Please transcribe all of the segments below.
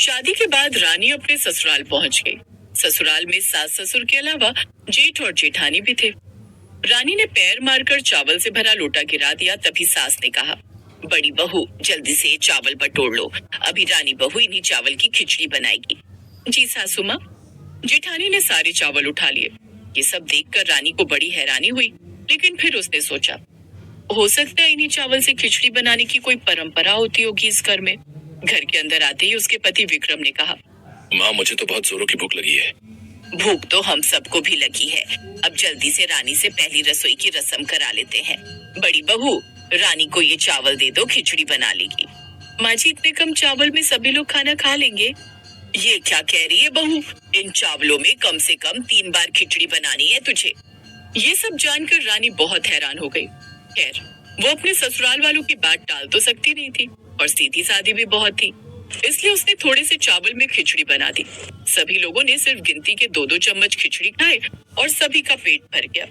शादी के बाद रानी अपने ससुराल पहुंच गई। ससुराल में सास ससुर के अलावा जेठ और जेठानी भी थे। रानी ने पैर मारकर चावल से भरा लोटा गिरा दिया। तभी सास ने कहा, बड़ी बहू जल्दी से चावल बटोर लो, अभी रानी बहू इन्हीं चावल की खिचड़ी बनाएगी। जी सासू माँ। जेठानी ने सारे चावल उठा लिए। ये सब देखकर रानी को बड़ी हैरानी हुई, लेकिन फिर उसने सोचा, हो सकता है इन्हीं चावल से खिचड़ी बनाने की कोई परंपरा होती होगी इस घर में। घर के अंदर आते ही उसके पति विक्रम ने कहा, माँ मुझे तो बहुत जोरों की भूख लगी है। भूख तो हम सबको भी लगी है। अब जल्दी से रानी से पहली रसोई की रस्म करा लेते हैं। बड़ी बहू रानी को ये चावल दे दो, खिचड़ी बना लेगी। माँ जी इतने कम चावल में सभी लोग खाना खा लेंगे? ये क्या कह रही है बहू, इन चावलों में कम से कम 3 बार खिचड़ी बनानी है तुझे। ये सब जानकर रानी बहुत हैरान हो गई। खैर वो अपने ससुराल वालों की बात टाल तो सकती नहीं थी और सीधी सादी भी बहुत थी, इसलिए उसने थोड़े से चावल में खिचड़ी बना दी। सभी लोगों ने सिर्फ गिनती के 2-2 चम्मच खिचड़ी खाए और सभी का पेट भर गया।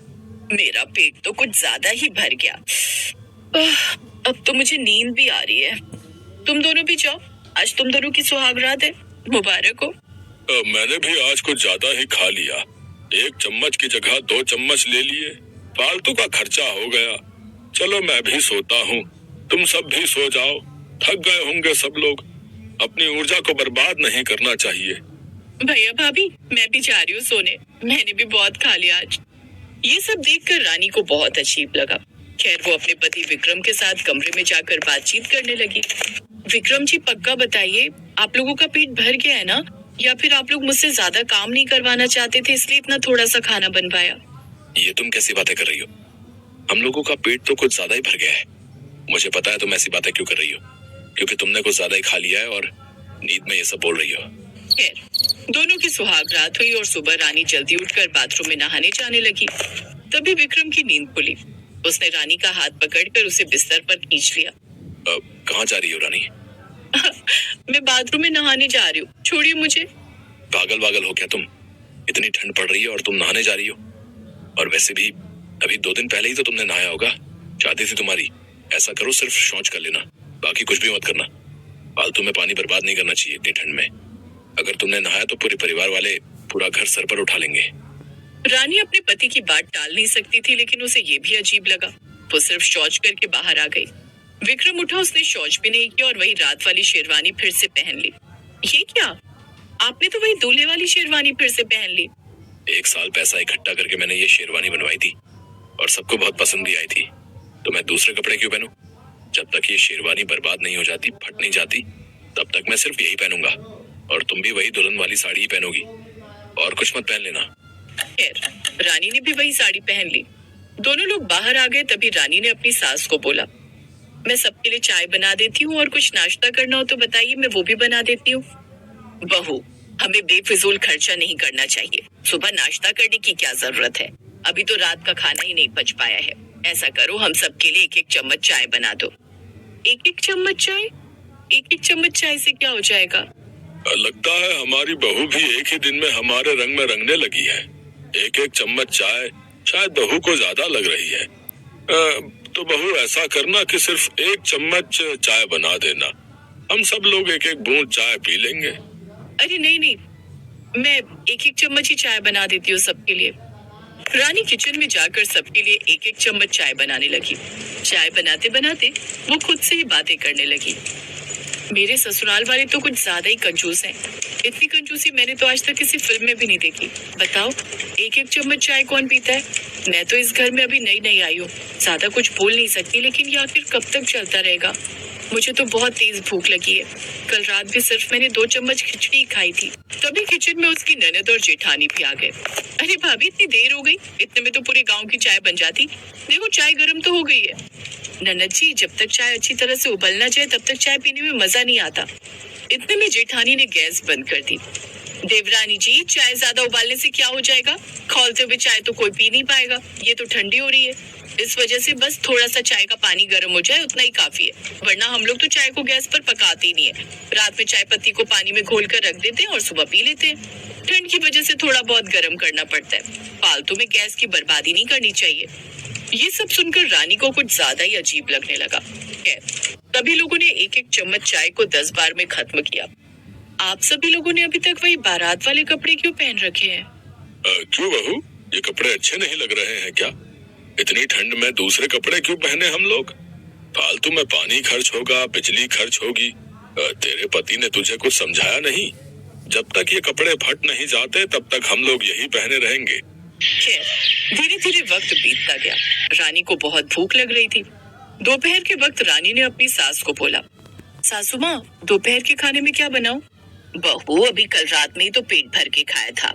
मेरा पेट तो कुछ ज्यादा ही भर गया। अब तो मुझे नींद भी आ रही है। तुम दोनों भी जाओ, आज तुम दोनों की सुहाग रात है, मुबारक हो। मैंने भी आज कुछ ज्यादा ही खा लिया। 1 चम्मच की जगह 2 चम्मच ले लिए, फालतू का खर्चा हो गया। चलो मैं भी सोता हूँ, तुम सब भी सो जाओ। थक गए होंगे सब लोग, अपनी ऊर्जा को बर्बाद नहीं करना चाहिए। भैया भाभी मैं भी जा रही हूँ सोने, मैंने भी बहुत खा लिया आज। ये सब देखकर रानी को बहुत अजीब लगा। खैर वो अपने पति विक्रम के साथ कमरे में जाकर बातचीत करने लगी। विक्रम जी पक्का बताइए, आप लोगों का पेट भर गया है ना, या फिर आप लोग मुझसे ज्यादा काम नहीं करवाना चाहते थे इसलिए इतना थोड़ा सा खाना बन पाया? ये तुम कैसी बातें कर रही हो? हम लोगों का पेट तो कुछ ज्यादा ही भर गया है। मुझे पता है तुम ऐसी बातें क्यों कर रही हो, क्योंकि तुमने कुछ ज्यादा ही खा लिया है और नींद में ये सब बोल रही हो। खैर दोनों की सुहाग रात हुई और सुबह रानी जल्दी उठकर बाथरूम में नहाने जाने लगी। तभी विक्रम की नींद खुली। उसने रानी का हाथ पकड़कर उसे बिस्तर पर खींच लिया। कहाँ जा रही हो रानी? मैं बाथरूम में नहाने जा रही हूँ, छोड़िए मुझे। पागल हो क्या तुम? इतनी ठंड पड़ रही है और तुम नहाने जा रही हो? और वैसे भी अभी 2 दिन पहले ही तो तुमने नहाया होगा, शादी थी तुम्हारी। ऐसा करो सिर्फ शौच कर लेना, बाकी कुछ भी मत करना। फालतू में पानी बर्बाद नहीं करना चाहिए इतनी ठंड में। अगर तुमने नहाया तो पूरे परिवार वाले पूरा घर सर पर उठा लेंगे। रानी अपने पति की बात टाल नहीं सकती थी, लेकिन उसे ये भी अजीब लगा। वो सिर्फ शौच करके बाहर आ गई। विक्रम उठा, उसने शौच भी नहीं किया और वही रात वाली शेरवानी फिर से पहन ली। ये क्या, आपने तो वही दूल्हे वाली शेरवानी फिर से पहन ली? 1 साल पैसा इकट्ठा करके मैंने ये शेरवानी बनवाई थी और सबको बहुत पसंद भी आई थी, तो मैं दूसरे कपड़े क्यों पहनूं? जब तक ये शेरवानी बर्बाद नहीं हो जाती, फट नहीं जाती, तब तक मैं सिर्फ यही पहनूंगा। और तुम भी वही दुल्हन वाली साड़ी ही पहनोगी, और कुछ मत पहन लेना। खैर रानी ने भी वही साड़ी पहन ली। दोनों लोग बाहर आ गए। तभी रानी ने अपनी सास को बोला, मैं सबके लिए चाय बना देती हूँ और कुछ नाश्ता करना हो तो बताइए, मैं वो भी बना देती हूँ। बहू हमें बेफिजूल खर्चा नहीं करना चाहिए। सुबह नाश्ता करने की क्या जरूरत है? अभी तो रात का खाना ही नहीं पच पाया है। ऐसा करो, हम सबके लिए 1-1 चम्मच चाय बना दो। 1-1 चम्मच चाय? 1-1 चम्मच चाय से क्या हो जाएगा? लगता है हमारी बहू भी एक ही दिन में हमारे रंग में रंगने लगी है। 1-1 चम्मच चाय शायद बहू को ज्यादा लग रही है। तो बहू ऐसा करना कि सिर्फ 1 चम्मच चाय बना देना, हम सब लोग 1-1 बूंद चाय पी लेंगे। अरे नहीं, मैं 1-1 चम्मच ही चाय बना देती हूँ सबके लिए। रानी किचन में जाकर सबके लिए 1-1 चम्मच चाय बनाने लगी। चाय बनाते बनाते वो खुद से ही बातें करने लगी। मेरे ससुराल वाले तो कुछ ज्यादा ही कंजूस हैं। इतनी कंजूसी मैंने तो आज तक किसी फिल्म में भी नहीं देखी। बताओ 1-1 चम्मच चाय कौन पीता है? मैं तो इस घर में अभी नई आई हूँ, ज्यादा कुछ बोल नहीं सकती, लेकिन ये आखिर कब तक चलता रहेगा? मुझे तो बहुत तेज भूख लगी है। कल रात भी सिर्फ मैंने 2 चम्मच खिचड़ी खाई थी। तभी किचन में उसकी ननद और जेठानी भी आ गए। अरे भाभी इतनी देर हो गई, इतने में तो पूरे गांव की चाय बन जाती। देखो चाय गर्म तो हो गई है। ननद जी जब तक चाय अच्छी तरह से उबल ना जाए तब तक चाय पीने में मजा नहीं आता। इतने में जेठानी ने गैस बंद कर दी। देवरानी जी चाय ज्यादा उबालने से क्या हो जाएगा? खौलते हुए चाय तो कोई पी नहीं पाएगा, ये तो ठंडी हो रही है। इस वजह से बस थोड़ा सा चाय का पानी गर्म हो जाए उतना ही काफी है, वरना हम लोग तो चाय को गैस पर पकाते ही नहीं है। रात में चाय पत्ती को पानी में घोल कर रख देते हैं और सुबह पी लेते हैं। ठंड की वजह से थोड़ा बहुत गर्म करना पड़ता है। फालतू में गैस की बर्बादी नहीं करनी चाहिए। ये सब सुनकर रानी को कुछ ज्यादा ही अजीब लगने लगा। खैर सभी लोगों ने 1-1 चम्मच चाय को 10 बार में खत्म किया। आप सभी लोगों ने अभी तक वही बारात वाले कपड़े क्यों पहन रखे हैं? क्यों बहू, ये कपड़े अच्छे नहीं लग रहे हैं क्या? इतनी ठंड में दूसरे कपड़े क्यों पहने हम लोग? फालतू में पानी खर्च होगा, बिजली खर्च होगी। तेरे पति ने तुझे कुछ समझाया नहीं? जब तक ये कपड़े फट नहीं जाते तब तक हम लोग यही पहने रहेंगे। खैर, धीरे धीरे वक्त बीतता गया। रानी को बहुत भूख लग रही थी। दोपहर के वक्त रानी ने अपनी सास को बोला, सासू माँ, दोपहर के खाने में क्या बनाऊं? बहू, अभी कल रात में ही तो पेट भर के खाया था।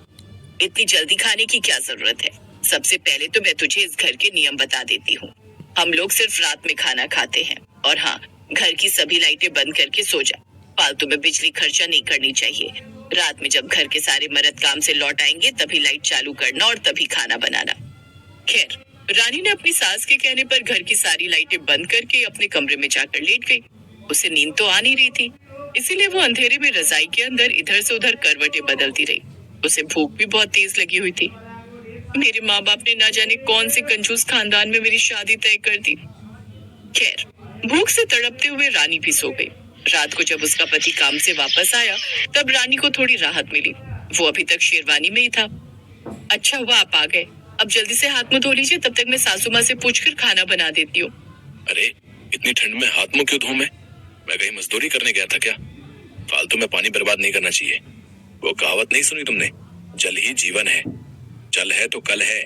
इतनी जल्दी खाने की क्या जरूरत है? सबसे पहले तो मैं तुझे इस घर के नियम बता देती हूँ। हम लोग सिर्फ रात में खाना खाते हैं। और हाँ, घर की सभी लाइटें बंद करके सो जा। फालतू में बिजली खर्चा नहीं करनी चाहिए। रात में जब घर के सारे मर्द काम से लौट आएंगे तभी लाइट चालू करना और तभी खाना बनाना। खैर, रानी ने अपनी सास के कहने पर घर की सारी लाइटें बंद करके अपने कमरे में जाकर लेट गई। उसे नींद तो आ नहीं रही थी, इसीलिए वो अंधेरे में रजाई के अंदर इधर से उधर करवटें बदलती रही। उसे भूख भी बहुत तेज लगी हुई थी। मेरे माँ बाप ने ना जाने कौन से कंजूस खानदान में मेरी शादी तय कर दी। खैर, भूख से तड़पते हुए रानी भी सो गई। रात को जब उसका पति काम से वापस आया तब रानी को थोड़ी राहत मिली। वो अभी तक शेरवानी में ही था। अच्छा हुआ आप आ गए। अब जल्दी से हाथ मुंह धो लीजिए, तब तक मैं सासू माँ से पूछकर खाना बना देती हूँ। अरे, इतनी ठंड में हाथ मुंह क्यों धोऊं मैं? कहीं मजदूरी करने गया था क्या? फालतू में पानी बर्बाद नहीं करना चाहिए। वो कहावत नहीं सुनी तुमने? जल ही जीवन है, जल है तो कल है।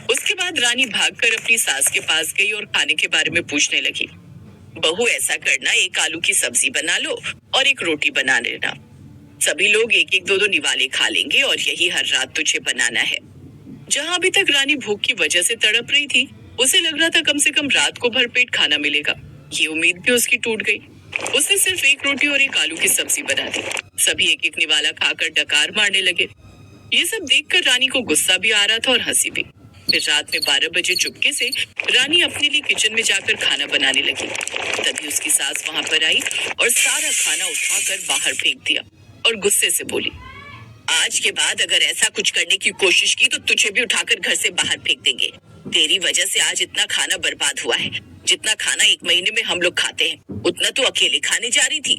उसके बाद रानी भागकर अपनी सास के पास गई और खाने के बारे में पूछने लगी। बहू, ऐसा करना, एक आलू की सब्जी बना लो और एक रोटी बना लेना। सभी लोग एक एक दो दो निवाले खा लेंगे और यही हर रात तुझे बनाना है। जहाँ अभी तक रानी भूख की वजह से तड़प रही थी, उसे लग रहा था कम से कम रात को भरपेट खाना मिलेगा। ये उम्मीद भी उसकी टूट गई। उसने सिर्फ एक रोटी और एक आलू की सब्जी बना दी। सभी एक एक निवाला खाकर डकार मारने लगे। ये सब देखकर रानी को गुस्सा भी आ रहा था और हंसी भी। फिर रात में 12 बजे चुपके से रानी अपने लिए किचन में जाकर खाना बनाने लगी। तभी उसकी सास वहां पर आई और सारा खाना उठाकर बाहर फेंक दिया और गुस्से से बोली, आज के बाद अगर ऐसा कुछ करने की कोशिश की तो तुझे भी उठाकर घर से बाहर फेंक देंगे। तेरी वजह से आज इतना खाना बर्बाद हुआ है। जितना खाना 1 महीने में हम लोग खाते हैं उतना तो अकेले खाने जा रही थी।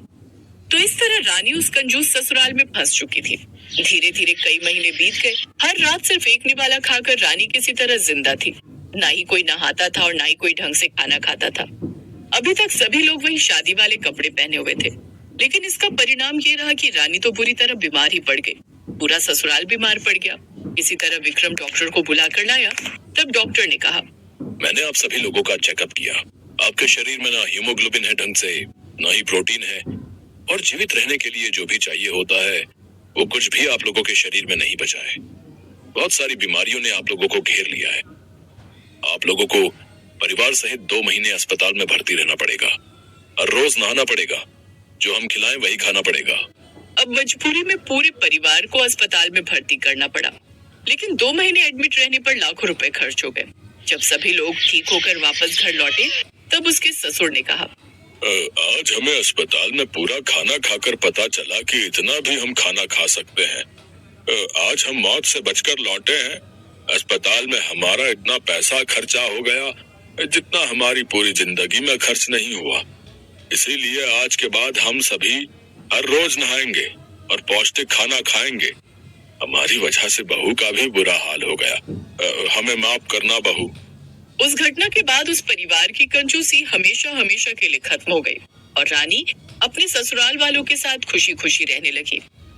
तो इस तरह रानी उस कंजूस ससुराल में फंस चुकी थी। धीरे धीरे कई महीने बीत गए। हर रात सिर्फ एक निवाला खाकर रानी किसी तरह जिंदा थी। ना ही कोई नहाता था और ना ही कोई ढंग से खाना खाता था। अभी तक सभी लोग वही शादी वाले कपड़े पहने हुए थे, लेकिन इसका परिणाम ये रहा कि रानी तो बुरी तरह बीमार ही पड़ गई। पूरा ससुराल बीमार पड़ गया। इसी तरह विक्रम डॉक्टर को बुलाकर लाया। तब डॉक्टर ने कहा, मैंने आप सभी लोगों का चेकअप किया। आपके शरीर में ना हीमोग्लोबिन है ढंग से, ना ही प्रोटीन है, और जीवित रहने के लिए जो भी चाहिए होता है वो कुछ भी आप लोगों के शरीर में नहीं बचा है। बहुत सारी बीमारियों ने आप लोगों को घेर लिया है। आप लोगों को परिवार सहित 2 महीने अस्पताल में भर्ती रहना पड़ेगा और रोज नहाना पड़ेगा। जो हम खिलाएं वही खाना पड़ेगा। अब मजबूरी में पूरे परिवार को अस्पताल में भर्ती करना पड़ा, लेकिन 2 महीने एडमिट रहने पर लाखों रुपए खर्च हो गए। जब सभी लोग ठीक होकर वापस घर लौटे तब उसके ससुर ने कहा, आज हमें अस्पताल में पूरा खाना खाकर पता चला कि इतना भी हम खाना खा सकते हैं। आज हम मौत से बचकर लौटे हैं। अस्पताल में हमारा इतना पैसा खर्चा हो गया जितना हमारी पूरी जिंदगी में खर्च नहीं हुआ। इसीलिए आज के बाद हम सभी हर रोज नहाएंगे और पौष्टिक खाना खाएंगे। हमारी वजह से बहू का भी बुरा हाल हो गया। हमें माफ करना बहू। उस घटना के बाद उस परिवार की कंजूसी हमेशा हमेशा के लिए खत्म हो गई और रानी अपने ससुराल वालों के साथ खुशी खुशी रहने लगी।